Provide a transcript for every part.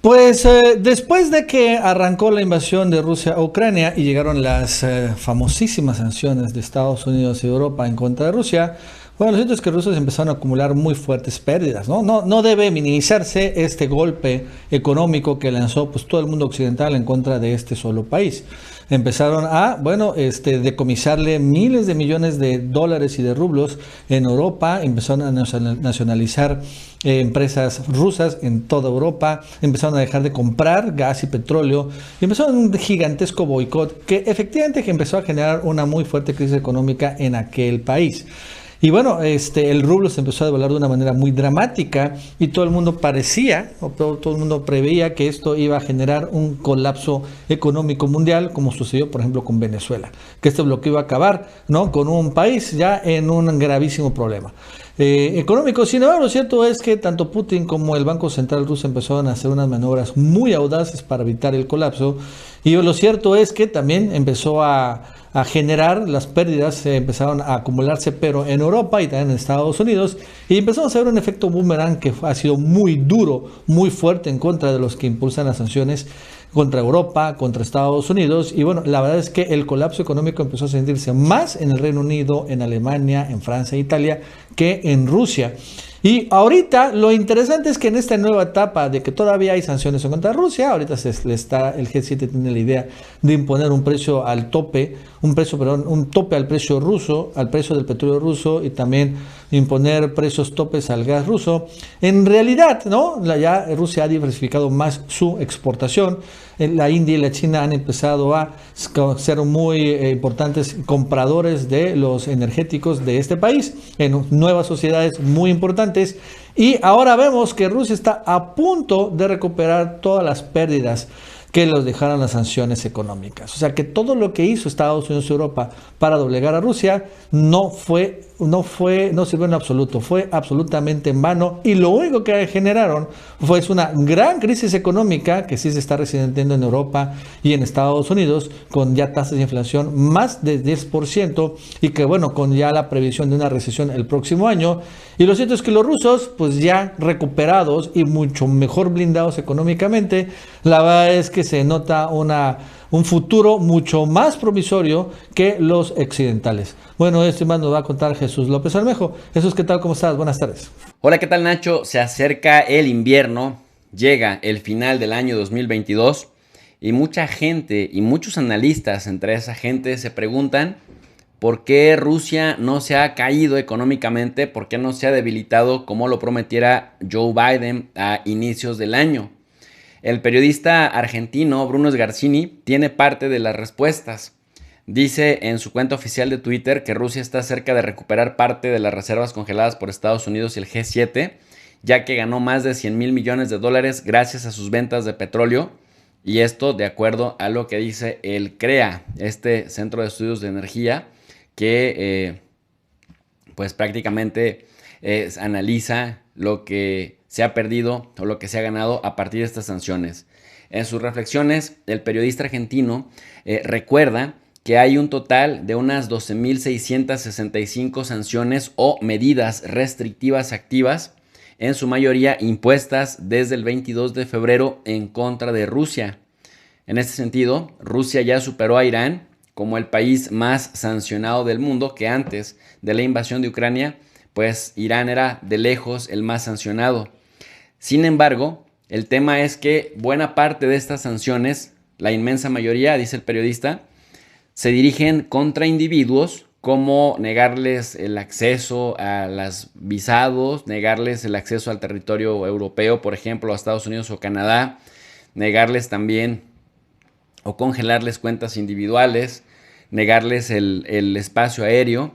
Pues después de que arrancó la invasión de Rusia a Ucrania y llegaron las famosísimas sanciones de Estados Unidos y Europa en contra de Rusia, bueno, lo cierto es que los rusos empezaron a acumular muy fuertes pérdidas, ¿no? No debe minimizarse este golpe económico que lanzó pues todo el mundo occidental en contra de este solo país. Empezaron a, bueno, decomisarle miles de millones de dólares y de rublos en Europa, empezaron a nacionalizar empresas rusas en toda Europa, empezaron a dejar de comprar gas y petróleo, y empezaron un gigantesco boicot que efectivamente empezó a generar una muy fuerte crisis económica en aquel país. Y bueno, el rublo se empezó a devaluar de una manera muy dramática y todo el mundo parecía, o todo el mundo preveía que esto iba a generar un colapso económico mundial, como sucedió, por ejemplo, con Venezuela, que este bloqueo iba a acabar, ¿no?, con un país ya en un gravísimo problema económico. Sin embargo, lo cierto es que tanto Putin como el Banco Central ruso empezaron a hacer unas maniobras muy audaces para evitar el colapso. Y lo cierto es que también empezó a generar las pérdidas, empezaron a acumularse, pero en Europa y también en Estados Unidos. Y empezamos a ver un efecto boomerang que ha sido muy duro, muy fuerte en contra de los que impulsan las sanciones contra Europa, contra Estados Unidos. Y bueno, la verdad es que el colapso económico empezó a sentirse más en el Reino Unido, en Alemania, en Francia e Italia que en Rusia. Y ahorita lo interesante es que en esta nueva etapa de que todavía hay sanciones en contra de Rusia, ahorita el G7 tiene la idea de imponer un precio al tope, un tope al precio ruso, al precio del petróleo ruso, y también imponer precios topes al gas ruso. En realidad, ¿no? Ya Rusia ha diversificado más su exportación. La India y la China han empezado a ser muy importantes compradores de los energéticos de este país en nuevas sociedades muy importantes. Y ahora vemos que Rusia está a punto de recuperar todas las pérdidas que los dejaron las sanciones económicas. O sea que todo lo que hizo Estados Unidos y Europa para doblegar a Rusia no sirvió en absoluto, fue absolutamente en vano, y lo único que generaron fue una gran crisis económica que sí se está resintiendo en Europa y en Estados Unidos, con ya tasas de inflación más de 10%, y que bueno, con ya la previsión de una recesión el próximo año. Y lo cierto es que los rusos, pues ya recuperados y mucho mejor blindados económicamente, la verdad es que se nota un futuro mucho más promisorio que los occidentales. Bueno, esto más nos va a contar Jesús López Almejo. Jesús, ¿qué tal? ¿Cómo estás? Buenas tardes. Hola, ¿qué tal, Nacho? Se acerca el invierno, llega el final del año 2022 y mucha gente y muchos analistas entre esa gente se preguntan por qué Rusia no se ha caído económicamente, por qué no se ha debilitado como lo prometiera Joe Biden a inicios del año. El periodista argentino Bruno Sgarcini tiene parte de las respuestas. Dice en su cuenta oficial de Twitter que Rusia está cerca de recuperar parte de las reservas congeladas por Estados Unidos y el G7, ya que ganó más de 100 mil millones de dólares gracias a sus ventas de petróleo. Y esto de acuerdo a lo que dice el CREA, este Centro de Estudios de Energía, que pues prácticamente analiza lo que se ha perdido o lo que se ha ganado a partir de estas sanciones. En sus reflexiones, el periodista argentino recuerda que hay un total de unas 12.665 sanciones o medidas restrictivas activas, en su mayoría impuestas desde el 22 de febrero en contra de Rusia. En este sentido, Rusia ya superó a Irán como el país más sancionado del mundo, que antes de la invasión de Ucrania, pues Irán era de lejos el más sancionado. Sin embargo, el tema es que buena parte de estas sanciones, la inmensa mayoría, dice el periodista, se dirigen contra individuos, como negarles el acceso a los visados, negarles el acceso al territorio europeo, por ejemplo, a Estados Unidos o Canadá, negarles también o congelarles cuentas individuales, negarles el espacio aéreo.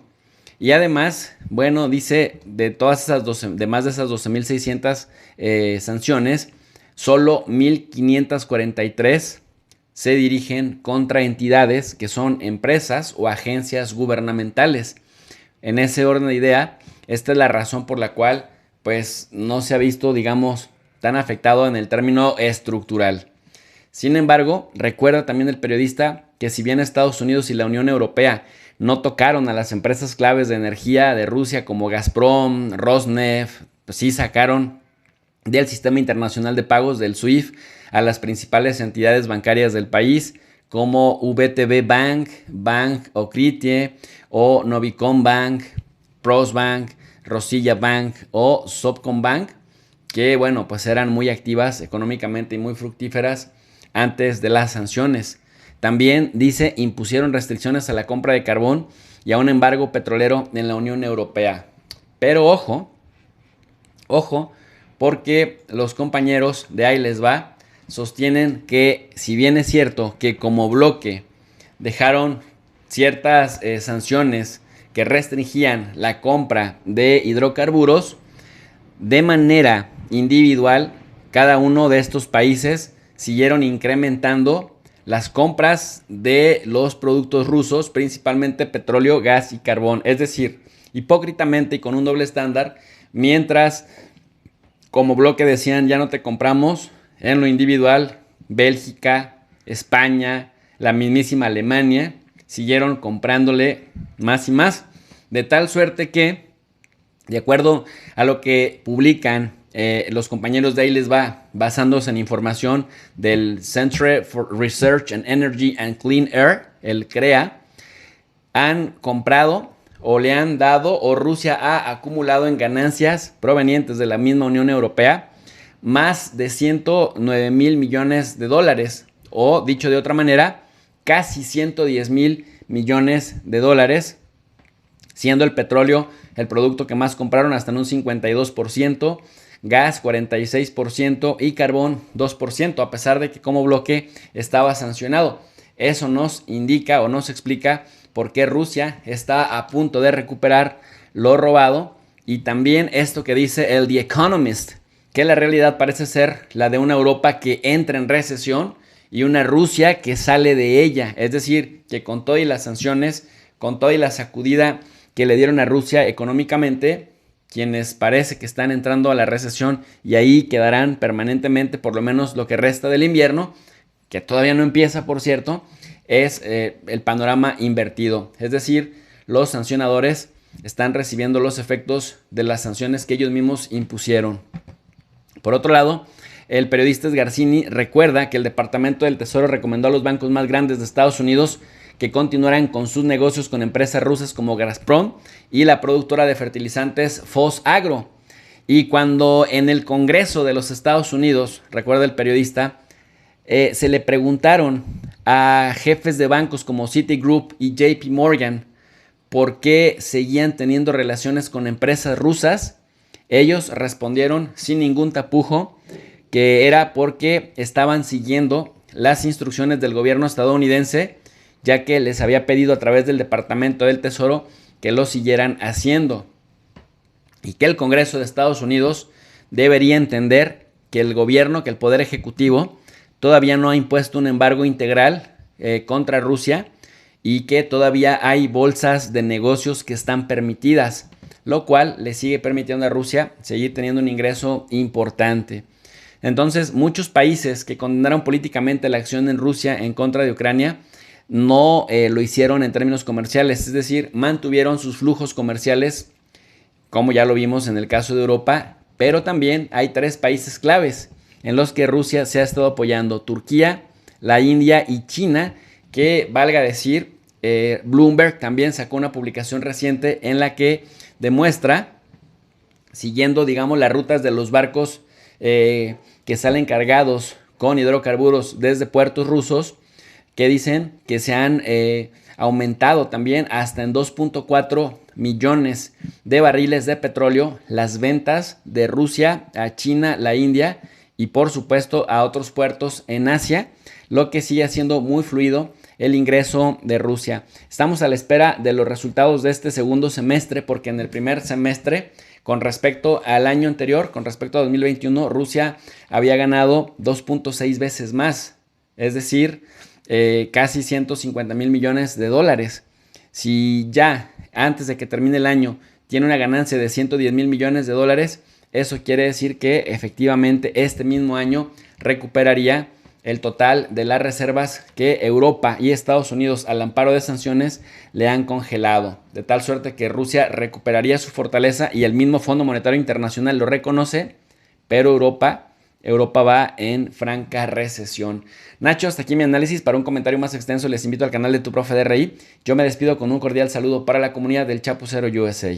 Y además, bueno, dice de más de esas 12.600 sanciones, solo 1.543 se dirigen contra entidades que son empresas o agencias gubernamentales. En ese orden de idea, esta es la razón por la cual pues no se ha visto, digamos, tan afectado en el término estructural. Sin embargo, recuerda también el periodista que si bien Estados Unidos y la Unión Europea no tocaron a las empresas claves de energía de Rusia como Gazprom, Rosneft, pues sí sacaron del Sistema Internacional de Pagos, del SWIFT, a las principales entidades bancarias del país, como VTB Bank, Bank Okritie o Novicom Bank, Prosbank, Rosilla Bank o Sovcombank, que bueno, pues eran muy activas económicamente y muy fructíferas antes de las sanciones. También dice, impusieron restricciones a la compra de carbón y a un embargo petrolero en la Unión Europea. Pero ojo, porque los compañeros de Ahí Les Va sostienen que, si bien es cierto que como bloque dejaron ciertas sanciones que restringían la compra de hidrocarburos, de manera individual, cada uno de estos países siguieron incrementando las compras de los productos rusos, principalmente petróleo, gas y carbón. Es decir, hipócritamente y con un doble estándar, mientras como bloque decían ya no te compramos, en lo individual, Bélgica, España, la mismísima Alemania siguieron comprándole más y más, de tal suerte que, de acuerdo a lo que publican los compañeros de Ahí Les Va, basándose en información del Centre for Research and Energy and Clean Air, el CREA, han comprado o le han dado, o Rusia ha acumulado en ganancias provenientes de la misma Unión Europea, más de 109 mil millones de dólares, o dicho de otra manera, casi 110 mil millones de dólares, siendo el petróleo el producto que más compraron hasta en un 52%, gas 46% y carbón 2%, a pesar de que como bloque estaba sancionado. Eso nos indica o nos explica por qué Rusia está a punto de recuperar lo robado, y también esto que dice el The Economist, que la realidad parece ser la de una Europa que entra en recesión y una Rusia que sale de ella. Es decir, que con todas las sanciones, con toda la sacudida que le dieron a Rusia económicamente, quienes parece que están entrando a la recesión y ahí quedarán permanentemente por lo menos lo que resta del invierno, que todavía no empieza, por cierto, es el panorama invertido. Es decir, los sancionadores están recibiendo los efectos de las sanciones que ellos mismos impusieron. Por otro lado, el periodista Sgarcini recuerda que el Departamento del Tesoro recomendó a los bancos más grandes de Estados Unidos que continuaran con sus negocios con empresas rusas como Gazprom y la productora de fertilizantes Fosagro. Y cuando en el Congreso de los Estados Unidos, recuerda el periodista, se le preguntaron a jefes de bancos como Citigroup y JP Morgan por qué seguían teniendo relaciones con empresas rusas, ellos respondieron sin ningún tapujo que era porque estaban siguiendo las instrucciones del gobierno estadounidense, ya que les había pedido a través del Departamento del Tesoro que lo siguieran haciendo, y que el Congreso de Estados Unidos debería entender que el gobierno, que el Poder Ejecutivo todavía no ha impuesto un embargo integral contra Rusia, y que todavía hay bolsas de negocios que están permitidas, lo cual le sigue permitiendo a Rusia seguir teniendo un ingreso importante. Entonces, muchos países que condenaron políticamente la acción en Rusia en contra de Ucrania no lo hicieron en términos comerciales, es decir, mantuvieron sus flujos comerciales, como ya lo vimos en el caso de Europa, pero también hay 3 países claves en los que Rusia se ha estado apoyando: Turquía, la India y China, que valga decir, Bloomberg también sacó una publicación reciente en la que demuestra, siguiendo digamos las rutas de los barcos que salen cargados con hidrocarburos desde puertos rusos, que dicen que se han aumentado también hasta en 2.4 millones de barriles de petróleo las ventas de Rusia a China, la India y por supuesto a otros puertos en Asia, lo que sigue siendo muy fluido el ingreso de Rusia. Estamos a la espera de los resultados de este segundo semestre, porque en el primer semestre, con respecto al año anterior, con respecto a 2021, Rusia había ganado 2.6 veces más, es decir, casi 150 mil millones de dólares. Si ya antes de que termine el año tiene una ganancia de 110 mil millones de dólares, eso quiere decir que efectivamente este mismo año recuperaría el total de las reservas que Europa y Estados Unidos, al amparo de sanciones, le han congelado, de tal suerte que Rusia recuperaría su fortaleza, y el mismo Fondo Monetario Internacional lo reconoce, pero Europa va en franca recesión. Nacho, hasta aquí mi análisis. Para un comentario más extenso les invito al canal de Tu Profe DRI. Yo me despido con un cordial saludo para la comunidad del Chapucero USA.